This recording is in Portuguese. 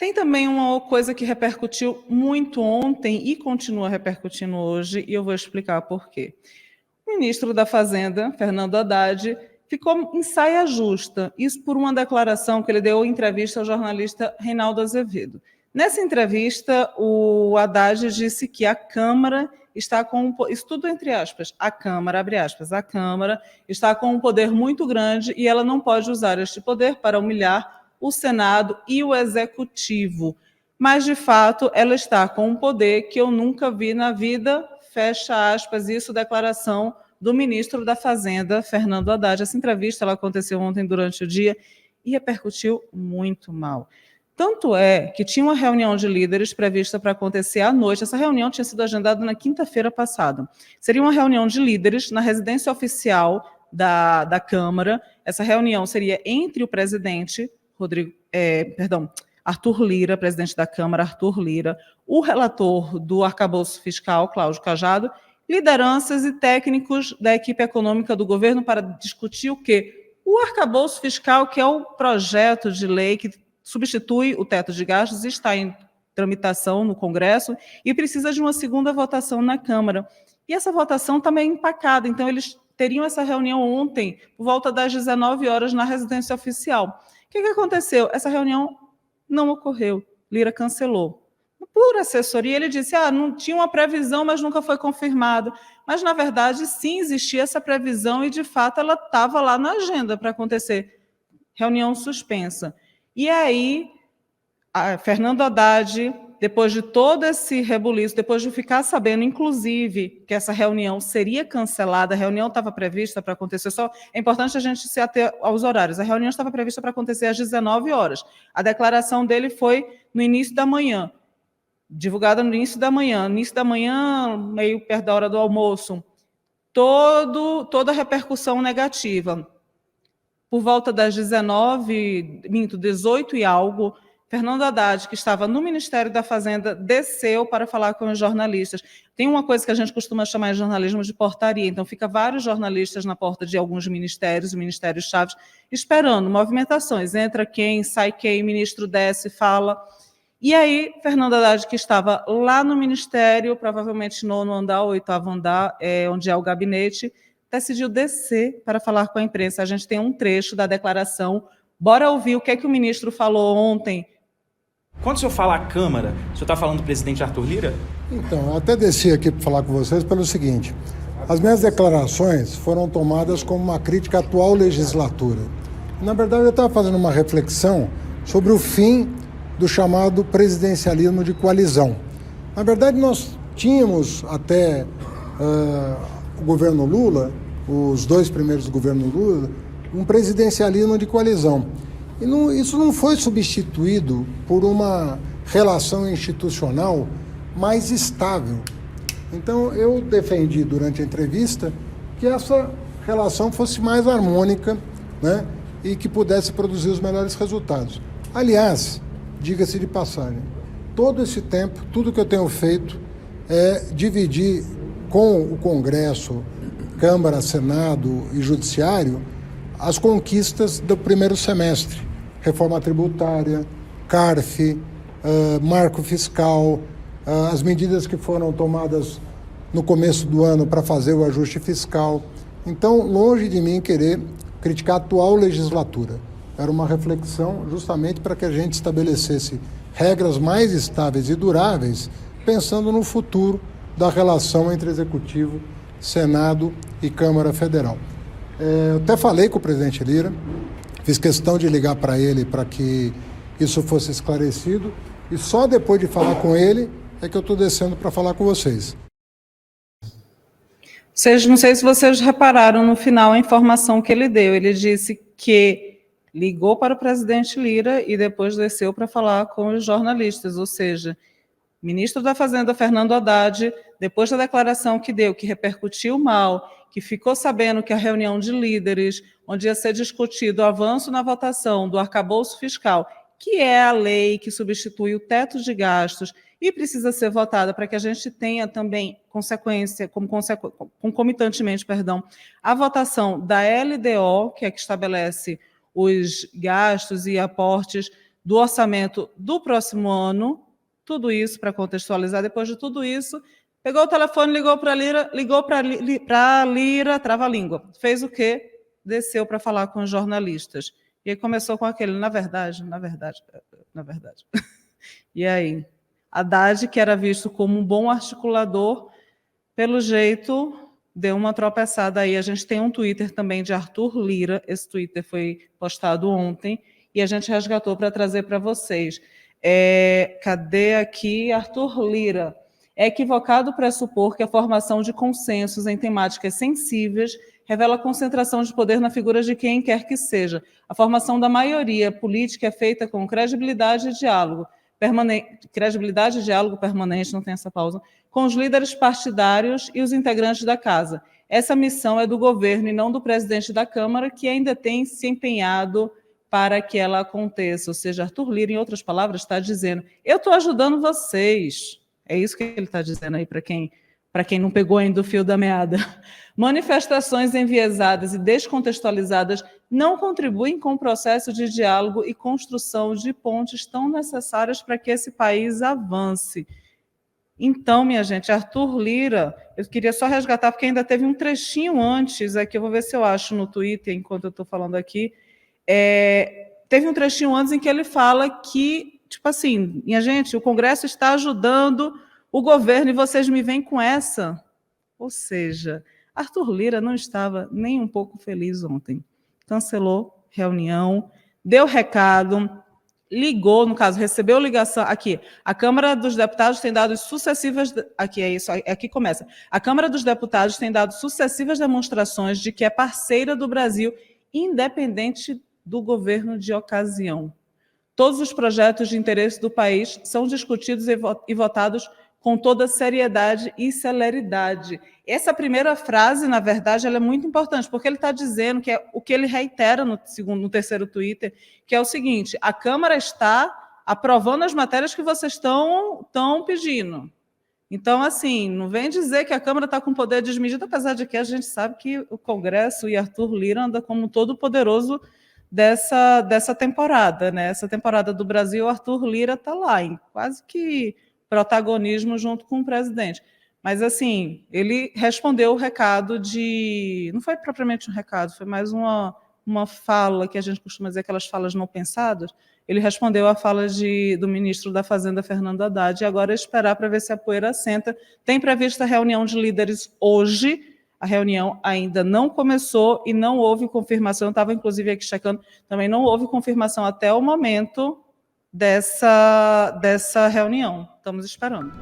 Tem também uma coisa que repercutiu muito ontem e continua repercutindo hoje, e eu vou explicar por quê. O ministro da Fazenda, Fernando Haddad, ficou em saia justa, isso por uma declaração que ele deu em entrevista ao jornalista Reinaldo Azevedo. Nessa entrevista, o Haddad disse que a Câmara está com, isso tudo entre aspas, a Câmara, abre aspas, a Câmara está com um poder muito grande e ela não pode usar este poder para humilhar o Senado e o Executivo. Mas, de fato, ela está com um poder que eu nunca vi na vida, fecha aspas, isso, declaração do ministro da Fazenda, Fernando Haddad. Essa entrevista ela aconteceu ontem durante o dia e repercutiu muito mal. Tanto é que tinha uma reunião de líderes prevista para acontecer à noite. Essa reunião tinha sido agendada na quinta-feira passada. Seria uma reunião de líderes na residência oficial da Câmara. Essa reunião seria entre o presidente Arthur Lira, presidente da Câmara, Arthur Lira, o relator do arcabouço fiscal, Cláudio Cajado, lideranças e técnicos da equipe econômica do governo para discutir o quê? O arcabouço fiscal, que é o projeto de lei que substitui o teto de gastos, está em tramitação no Congresso e precisa de uma segunda votação na Câmara. E essa votação está meio empacada, então eles teriam essa reunião ontem, por volta das 19 horas, na residência oficial. O que aconteceu? Essa reunião não ocorreu. Lira cancelou. Por assessoria, ele disse não tinha uma previsão, mas nunca foi confirmado. Mas, na verdade, sim, existia essa previsão e, de fato, ela estava lá na agenda para acontecer. Reunião suspensa. E aí, Fernando Haddad, depois de todo esse rebuliço, depois de ficar sabendo, inclusive, que essa reunião seria cancelada, a reunião estava prevista para acontecer, é importante a gente se ater aos horários, a reunião estava prevista para acontecer às 19 horas. A declaração dele foi no início da manhã, divulgada no início da manhã, meio perto da hora do almoço, toda a repercussão negativa. Por volta das 18 e algo, Fernando Haddad, que estava no Ministério da Fazenda, desceu para falar com os jornalistas. Tem uma coisa que a gente costuma chamar de jornalismo de portaria, então fica vários jornalistas na porta de alguns ministérios, o Ministério Chaves, esperando movimentações. Entra quem, sai quem, ministro desce, fala. E aí, Fernando Haddad, que estava lá no Ministério, provavelmente nono andar, oitavo andar, onde é o gabinete, decidiu descer para falar com a imprensa. A gente tem um trecho da declaração. Bora ouvir o que é que o ministro falou ontem. Quando o senhor fala a Câmara, o senhor está falando do presidente Arthur Lira? Então, eu até desci aqui para falar com vocês pelo seguinte. As minhas declarações foram tomadas como uma crítica à atual legislatura. Na verdade, eu estava fazendo uma reflexão sobre o fim do chamado presidencialismo de coalizão. Na verdade, nós tínhamos até o governo Lula, os dois primeiros do governo Lula, um presidencialismo de coalizão. E isso não foi substituído por uma relação institucional mais estável. Então, eu defendi durante a entrevista que essa relação fosse mais harmônica, né, e que pudesse produzir os melhores resultados. Aliás, diga-se de passagem, todo esse tempo, tudo que eu tenho feito é dividir com o Congresso, Câmara, Senado e Judiciário as conquistas do primeiro semestre. Reforma tributária, CARF, marco fiscal, as medidas que foram tomadas no começo do ano para fazer o ajuste fiscal. Então, longe de mim querer criticar a atual legislatura. Era uma reflexão justamente para que a gente estabelecesse regras mais estáveis e duráveis, pensando no futuro da relação entre Executivo, Senado e Câmara Federal. Eu até falei com o presidente Lira, fiz questão de ligar para ele para que isso fosse esclarecido, e só depois de falar com ele é que eu estou descendo para falar com vocês. Não sei se vocês repararam no final a informação que ele deu. Ele disse que ligou para o presidente Lira e depois desceu para falar com os jornalistas, ou seja, ministro da Fazenda, Fernando Haddad, depois da declaração que deu, que repercutiu mal, que ficou sabendo que a reunião de líderes, onde ia ser discutido o avanço na votação do arcabouço fiscal, que é a lei que substitui o teto de gastos e precisa ser votada para que a gente tenha também concomitantemente, a votação da LDO, que é que estabelece os gastos e aportes do orçamento do próximo ano. Tudo isso, para contextualizar, depois de tudo isso, pegou o telefone, ligou para a Lira, trava-língua. Fez o quê? Desceu para falar com os jornalistas. E aí começou com aquele, na verdade. E aí? Haddad, que era visto como um bom articulador, pelo jeito, deu uma tropeçada aí. A gente tem um Twitter também de Arthur Lira, esse Twitter foi postado ontem, e a gente resgatou para trazer para vocês. Cadê aqui? Arthur Lira. É equivocado pressupor que a formação de consensos em temáticas sensíveis revela concentração de poder na figura de quem quer que seja. A formação da maioria política é feita com credibilidade e diálogo permanente, não tem essa pausa, com os líderes partidários e os integrantes da casa. Essa missão é do governo e não do presidente da Câmara, que ainda tem se empenhado para que ela aconteça. Ou seja, Arthur Lira, em outras palavras, está dizendo, eu estou ajudando vocês. É isso que ele está dizendo aí para quem não pegou ainda o fio da meada. Manifestações enviesadas e descontextualizadas não contribuem com o processo de diálogo e construção de pontes tão necessárias para que esse país avance. Então, minha gente, Arthur Lira, eu queria só resgatar, porque ainda teve um trechinho antes, aqui eu vou ver se eu acho no Twitter, enquanto eu estou falando aqui, teve um trechinho antes em que ele fala que, tipo assim, minha gente, o Congresso está ajudando o governo e vocês me vêm com essa. Ou seja, Arthur Lira não estava nem um pouco feliz ontem. Cancelou reunião, deu recado, ligou, no caso, recebeu ligação. Aqui, a Câmara dos Deputados tem dado sucessivas. Aqui é isso, aqui começa. A Câmara dos Deputados tem dado sucessivas demonstrações de que é parceira do Brasil, independente do governo de ocasião. Todos os projetos de interesse do país são discutidos e votados com toda seriedade e celeridade. Essa primeira frase, na verdade, ela é muito importante, porque ele está dizendo que é o que ele reitera no terceiro Twitter, que é o seguinte, a Câmara está aprovando as matérias que vocês estão pedindo. Então, assim, não vem dizer que a Câmara está com poder desmedido, apesar de que a gente sabe que o Congresso e Arthur Lira anda como todo poderoso dessa temporada, né? Essa temporada do Brasil, Arthur Lira está lá, em quase que protagonismo junto com o presidente. Mas, assim, ele respondeu o recado de... Não foi propriamente um recado, foi mais uma fala, que a gente costuma dizer, aquelas falas não pensadas. Ele respondeu a fala do ministro da Fazenda, Fernando Haddad, e agora é esperar para ver se a poeira assenta. Tem prevista a reunião de líderes hoje, a reunião ainda não começou e não houve confirmação, eu estava, inclusive, aqui checando, também não houve confirmação até o momento dessa reunião. Estamos esperando.